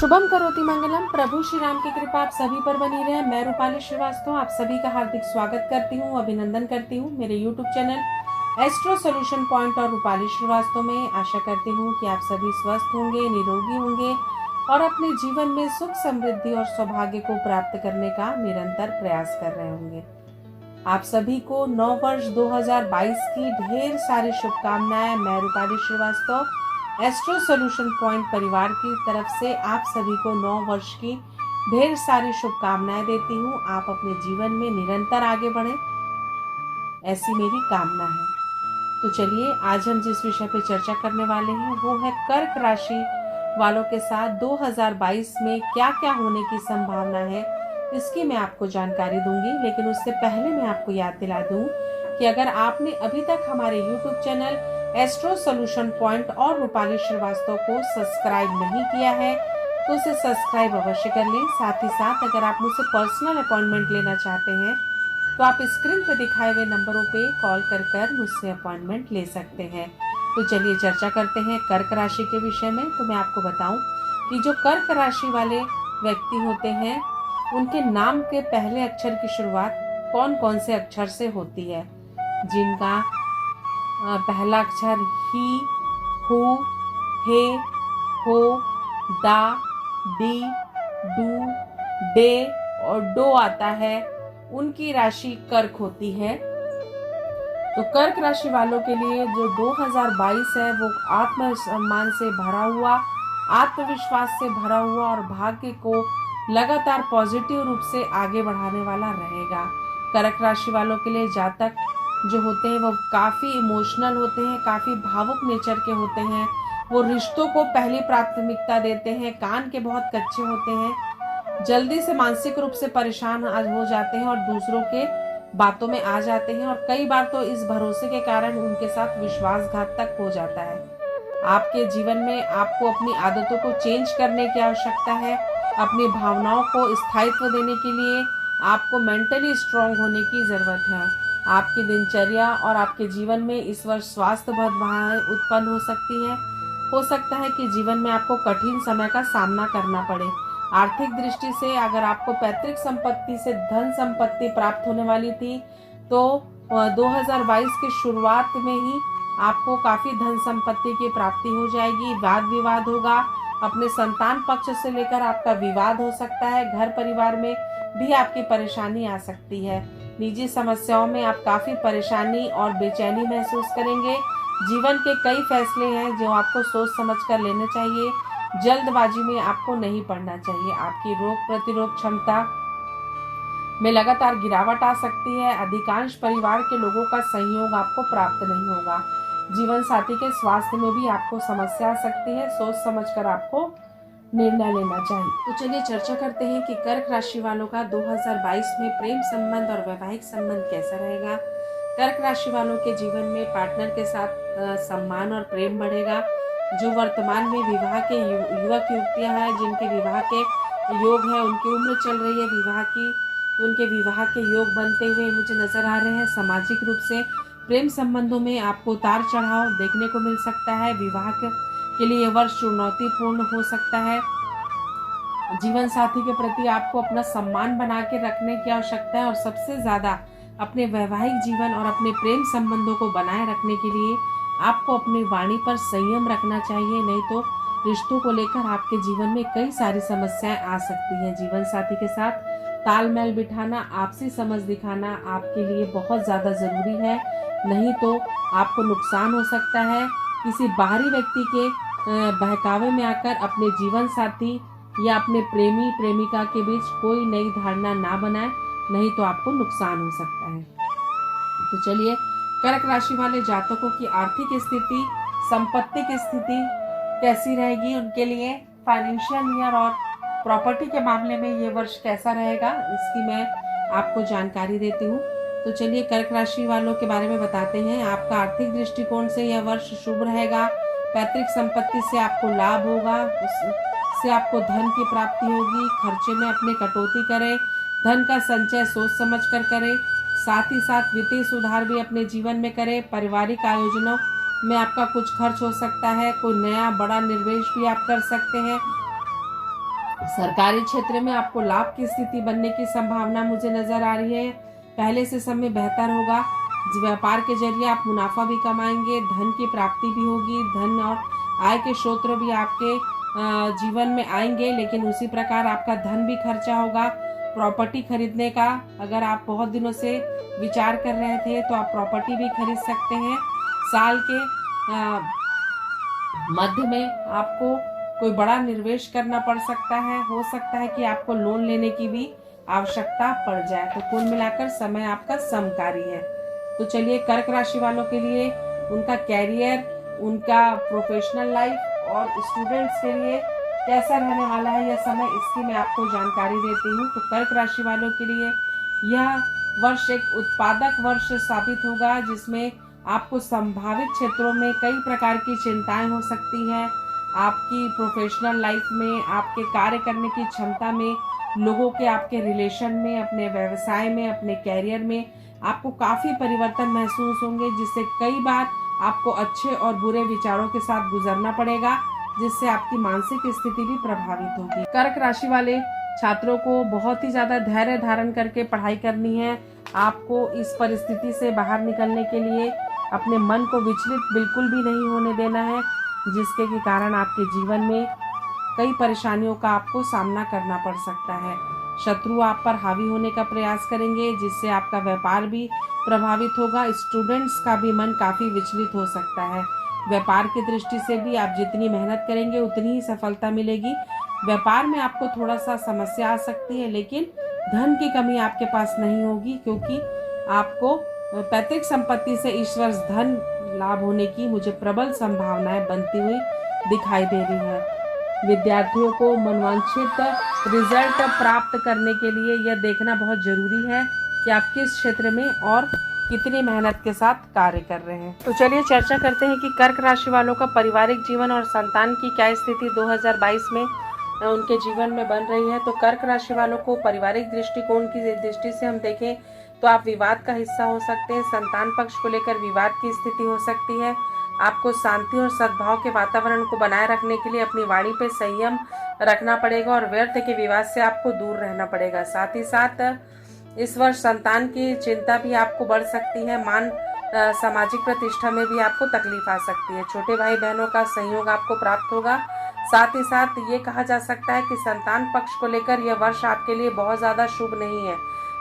शुभम करोति मंगलम। प्रभु श्री राम की कृपा आप सभी पर बनी रहे। मैं रूपाली श्रीवास्तव आप सभी का हार्दिक स्वागत करती हूँ, अभिनंदन करती हूँ मेरे YouTube channel astro solution point और रूपाली श्रीवास्तव में। आशा करती हूँ कि आप सभी स्वस्थ होंगे, निरोगी होंगे और अपने जीवन में सुख समृद्धि और सौभाग्य को प्राप्त करने का निरंतर प्रयास कर रहे होंगे। आप सभी को नव वर्ष 2022 की ढेर सारी शुभकामनाएं। मैं Rupali Srivastava astro solution point परिवार की तरफ से आप सभी को नव वर्ष की ढेर सारी शुभकामनाएं देती हूँ। आप अपने जीवन में निरंतर आगे बढ़े, ऐसी मेरी कामना है। तो चलिए, आज हम जिस विषय पे चर्चा करने वाले हैं वो है कर्क राशि वालों के साथ 2022 में क्या क्या होने की संभावना है, इसकी मैं आपको जानकारी दूंगी। लेकिन उससे पहले मैं आपको याद दिला दूं कि अगर आपने अभी तक हमारे YouTube channel astro solution point और रूपाली श्रीवास्तव को सब्सक्राइब नहीं किया है तो उसे सब्सक्राइब अवश्य कर लें। साथ ही साथ अगर आप मुझसे पर्सनल अपॉइंटमेंट लेना चाहते हैं तो आप स्क्रीन पर दिखाए हुए नंबरों पे कॉल कर मुझसे अपॉइंटमेंट ले सकते हैं। तो चलिए चर्चा करते हैं कर्क राशि के विषय में। तो मैं आपको बताऊं कि जो कर्क राशि वाले व्यक्ति होते हैं उनके नाम के पहले अक्षर की शुरुआत कौन कौन से अक्षर से होती है। जिनका पहला अक्षर ही, हु, हे, हो, दा, डी, डू, डे और डो आता है, उनकी राशि कर्क होती है। तो कर्क राशि वालों के लिए जो 2022 है वो आत्मसम्मान से भरा हुआ, आत्मविश्वास से भरा हुआ और भाग्य को लगातार पॉजिटिव रूप से आगे बढ़ाने वाला रहेगा। कर्क राशि वालों के लिए जातक जो होते हैं वो काफ़ी इमोशनल होते हैं, काफ़ी भावुक नेचर के होते हैं। वो रिश्तों को पहली प्राथमिकता देते हैं, कान के बहुत कच्चे होते हैं, जल्दी से मानसिक रूप से परेशान हो जाते हैं और दूसरों के बातों में आ जाते हैं। और कई बार तो इस भरोसे के कारण उनके साथ विश्वासघात तक हो जाता है। आपके जीवन में आपको अपनी आदतों को चेंज करने की आवश्यकता है। अपनी भावनाओं को स्थायित्व देने के लिए आपको मेंटली स्ट्रांग होने की ज़रूरत है। आपकी दिनचर्या और आपके जीवन में इस वर्ष स्वास्थ्य बाधाएं उत्पन्न हो सकती है। हो सकता है कि जीवन में आपको कठिन समय का सामना करना पड़े। आर्थिक दृष्टि से अगर आपको पैतृक संपत्ति से धन संपत्ति प्राप्त होने वाली थी तो 2022 की शुरुआत में ही आपको काफ़ी धन संपत्ति की प्राप्ति हो जाएगी। वाद विवाद होगा, अपने संतान पक्ष से लेकर आपका विवाद हो सकता है। घर परिवार में भी आपकी परेशानी आ सकती है। निजी समस्याओं में आप काफ़ी परेशानी और बेचैनी महसूस करेंगे। जीवन के कई फैसले हैं जो आपको सोच समझ कर लेने चाहिए। जल्दबाजी में आपको नहीं पड़ना चाहिए। आपकी रोग प्रतिरोध क्षमता में लगातार गिरावट आ सकती है। अधिकांश परिवार के लोगों का सहयोग आपको प्राप्त नहीं होगा। जीवन साथी के स्वास्थ्य में भी आपको समस्या आ सकती है। सोच समझकर आपको निर्णय लेना चाहिए। तो चलिए चर्चा करते हैं कि कर्क राशि वालों का 2022 में प्रेम संबंध और वैवाहिक संबंध कैसा रहेगा। कर्क राशि वालों के जीवन में पार्टनर के साथ सम्मान और प्रेम बढ़ेगा। जो वर्तमान में विवाह के युवक युवतियां हैं जिनके विवाह के योग है, उनकी उम्र चल रही है विवाह की, तो उनके विवाह के योग बनते हुए मुझे नजर आ रहे हैं। सामाजिक रूप से प्रेम संबंधों में आपको उतार चढ़ाव देखने को मिल सकता है। विवाह के लिए वर्ष चुनौतीपूर्ण हो सकता है। जीवन साथी के प्रति आपको अपना सम्मान बना के रखने की आवश्यकता है और सबसे ज्यादा अपने वैवाहिक जीवन और अपने प्रेम संबंधों को बनाए रखने के लिए आपको अपनी वाणी पर संयम रखना चाहिए। नहीं तो रिश्तों को लेकर आपके जीवन में कई सारी समस्याएं आ सकती हैं। जीवन साथी के साथ तालमेल बिठाना, आपसी समझ दिखाना आपके लिए बहुत ज़्यादा ज़रूरी है। नहीं तो आपको नुकसान हो सकता है। किसी बाहरी व्यक्ति के बहकावे में आकर अपने जीवन साथी या अपने प्रेमी प्रेमिका के बीच कोई नई धारणा ना बनाए, नहीं तो आपको नुकसान हो सकता है। तो चलिए, कर्क राशि वाले जातकों की आर्थिक स्थिति, संपत्ति की स्थिति कैसी रहेगी, उनके लिए फाइनेंशियल ईयर और प्रॉपर्टी के मामले में ये वर्ष कैसा रहेगा, इसकी मैं आपको जानकारी देती हूँ। तो चलिए कर्क राशि वालों के बारे में बताते हैं। आपका आर्थिक दृष्टिकोण से यह वर्ष शुभ रहेगा। पैतृक संपत्ति से आपको लाभ होगा, उससे आपको धन की प्राप्ति होगी। खर्चे में अपने कटौती करें, धन का संचय सोच समझ कर करें। साथ ही साथ वित्तीय सुधार भी अपने जीवन में करें। पारिवारिक आयोजनों में आपका कुछ खर्च हो सकता है। कोई नया बड़ा निवेश भी आप कर सकते हैं। सरकारी क्षेत्र में आपको लाभ की स्थिति बनने की संभावना मुझे नजर आ रही है। पहले से समय बेहतर होगा। व्यापार के जरिए आप मुनाफा भी कमाएंगे, धन की प्राप्ति भी होगी, धन और आय के स्रोत भी आपके जीवन में आएंगे, लेकिन उसी प्रकार आपका धन भी खर्चा होगा। प्रॉपर्टी खरीदने का अगर आप बहुत दिनों से विचार कर रहे थे तो आप प्रॉपर्टी भी खरीद सकते हैं। साल के मध्य में आपको कोई बड़ा निवेश करना पड़ सकता है। हो सकता है कि आपको लोन लेने की भी आवश्यकता पड़ जाए। तो कुल मिलाकर समय आपका समकारी है। तो चलिए, कर्क राशि वालों के लिए उनका कैरियर, उनका प्रोफेशनल लाइफ और स्टूडेंट्स के लिए कैसा रहने वाला है यह समय, इसकी मैं आपको जानकारी देती हूँ। तो कर्क राशि वालों के लिए यह वर्ष एक उत्पादक वर्ष साबित होगा, जिसमें आपको संभावित क्षेत्रों में कई प्रकार की चिंताएं हो सकती है। आपकी प्रोफेशनल लाइफ में, आपके कार्य करने की क्षमता में, लोगों के आपके रिलेशन में, अपने व्यवसाय में, अपने कैरियर में आपको काफ़ी परिवर्तन महसूस होंगे, जिससे कई बार आपको अच्छे और बुरे विचारों के साथ गुजरना पड़ेगा, जिससे आपकी मानसिक स्थिति भी प्रभावित होगी। कर्क राशि वाले छात्रों को बहुत ही ज़्यादा धैर्य धारण करके पढ़ाई करनी है। आपको इस परिस्थिति से बाहर निकलने के लिए अपने मन को विचलित बिल्कुल भी नहीं होने देना है, जिसके के कारण आपके जीवन में कई परेशानियों का आपको सामना करना पड़ सकता है। शत्रु आप पर हावी होने का प्रयास करेंगे, जिससे आपका व्यापार भी प्रभावित होगा। स्टूडेंट्स का भी मन काफ़ी विचलित हो सकता है। व्यापार की दृष्टि से भी आप जितनी मेहनत करेंगे उतनी ही सफलता मिलेगी। व्यापार में आपको थोड़ा सा समस्या आ सकती है, लेकिन धन की कमी आपके पास नहीं होगी, क्योंकि आपको पैतृक संपत्ति से इस वर्ष धन लाभ होने की मुझे प्रबल संभावनाएं बनती हुई दिखाई दे रही है। विद्यार्थियों को मनवांछित रिजल्ट प्राप्त करने के लिए यह देखना बहुत जरूरी है कि आप किस क्षेत्र में और कितनी मेहनत के साथ कार्य कर रहे हैं। तो चलिए चर्चा करते हैं कि कर्क राशि वालों का पारिवारिक जीवन और संतान की क्या स्थिति 2022 में उनके जीवन में बन रही है। तो कर्क राशि वालों को पारिवारिक दृष्टिकोण की दृष्टि से हम देखें तो आप विवाद का हिस्सा हो सकते हैं। संतान पक्ष को लेकर विवाद की स्थिति हो सकती है। आपको शांति और सद्भाव के वातावरण को बनाए रखने के लिए अपनी वाणी पे संयम रखना पड़ेगा और व्यर्थ के विवाद से आपको दूर रहना पड़ेगा। साथ ही साथ इस वर्ष संतान की चिंता भी आपको बढ़ सकती है। सामाजिक प्रतिष्ठा में भी आपको तकलीफ आ सकती है। छोटे भाई बहनों का सहयोग आपको प्राप्त होगा। साथ ही साथ ये कहा जा सकता है कि संतान पक्ष को लेकर यह वर्ष आपके लिए बहुत ज़्यादा शुभ नहीं है।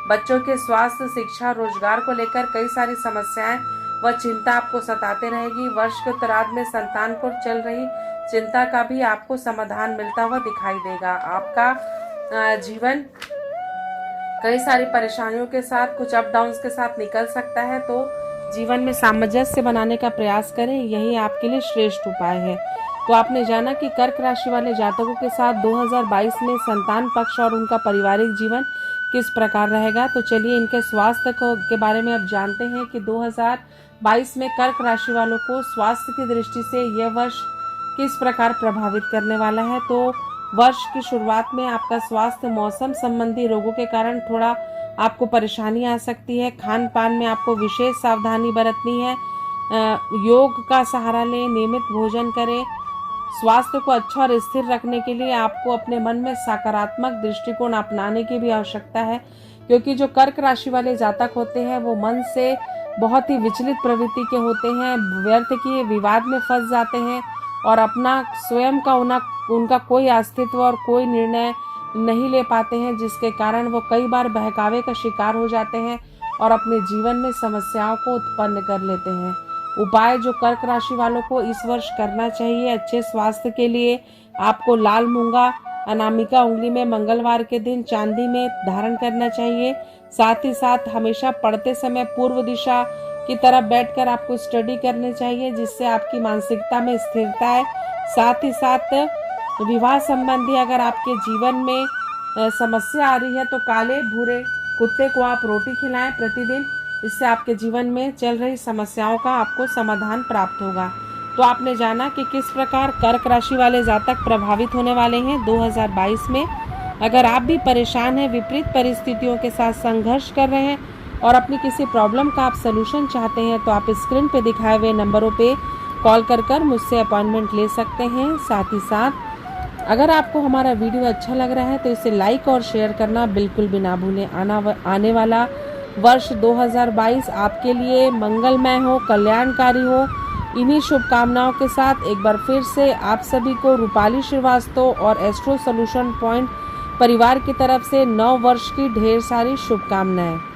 बच्चों के स्वास्थ्य, शिक्षा, रोजगार को लेकर कई सारी समस्याएं व चिंता आपको सताते रहेगी। वर्ष के उत्तरार्ध में संतान को चल रही चिंता का भी आपको समाधान मिलता हुआ दिखाई देगा। आपका जीवन कई सारी परेशानियों के साथ, कुछ अप डाउन्स के साथ निकल सकता है। तो जीवन में सामंजस्य बनाने का प्रयास करें, यही आपके लिए श्रेष्ठ उपाय है। तो आपने जाना कि कर्क राशि वाले जातकों के साथ 2022 में संतान पक्ष और उनका पारिवारिक जीवन किस प्रकार रहेगा। तो चलिए इनके स्वास्थ्य के बारे में अब जानते हैं कि 2022 में कर्क राशि वालों को स्वास्थ्य की दृष्टि से यह वर्ष किस प्रकार प्रभावित करने वाला है। तो वर्ष की शुरुआत में आपका स्वास्थ्य मौसम संबंधी रोगों के कारण थोड़ा आपको परेशानी आ सकती है। खान पान में आपको विशेष सावधानी बरतनी है। योग का सहारा लें, नियमित भोजन करें। स्वास्थ्य को अच्छा और स्थिर रखने के लिए आपको अपने मन में सकारात्मक दृष्टिकोण अपनाने की भी आवश्यकता है, क्योंकि जो कर्क राशि वाले जातक होते हैं वो मन से बहुत ही विचलित प्रवृत्ति के होते हैं, व्यर्थ के विवाद में फंस जाते हैं और अपना स्वयं का उनका कोई अस्तित्व और कोई निर्णय नहीं ले पाते हैं, जिसके कारण वो कई बार बहकावे का शिकार हो जाते हैं और अपने जीवन में समस्याओं को उत्पन्न कर लेते हैं। उपाय जो कर्क राशि वालों को इस वर्ष करना चाहिए अच्छे स्वास्थ्य के लिए, आपको लाल मूंगा अनामिका उंगली में मंगलवार के दिन चांदी में धारण करना चाहिए। साथ ही साथ हमेशा पढ़ते समय पूर्व दिशा की तरफ बैठकर आपको स्टडी करनी चाहिए, जिससे आपकी मानसिकता में स्थिरता है। साथ ही साथ विवाह संबंधी अगर आपके जीवन में समस्या आ रही है तो काले भूरे कुत्ते को आप रोटी खिलाएं प्रतिदिन, इससे आपके जीवन में चल रही समस्याओं का आपको समाधान प्राप्त होगा। तो आपने जाना कि किस प्रकार कर्क राशि वाले जातक प्रभावित होने वाले हैं 2022 में। अगर आप भी परेशान हैं, विपरीत परिस्थितियों के साथ संघर्ष कर रहे हैं और अपनी किसी प्रॉब्लम का आप सलूशन चाहते हैं, तो आप स्क्रीन पे दिखाए हुए नंबरों पे कॉल कर मुझसे अपॉइंटमेंट ले सकते हैं। साथ ही साथ अगर आपको हमारा वीडियो अच्छा लग रहा है तो इसे लाइक और शेयर करना बिल्कुल भी ना भूलें। आने वाला वर्ष 2022 आपके लिए मंगलमय हो, कल्याणकारी हो। इन्हीं शुभकामनाओं के साथ एक बार फिर से आप सभी को रूपाली श्रीवास्तव और एस्ट्रो सॉल्यूशन पॉइंट परिवार की तरफ से नव वर्ष की ढेर सारी शुभकामनाएं।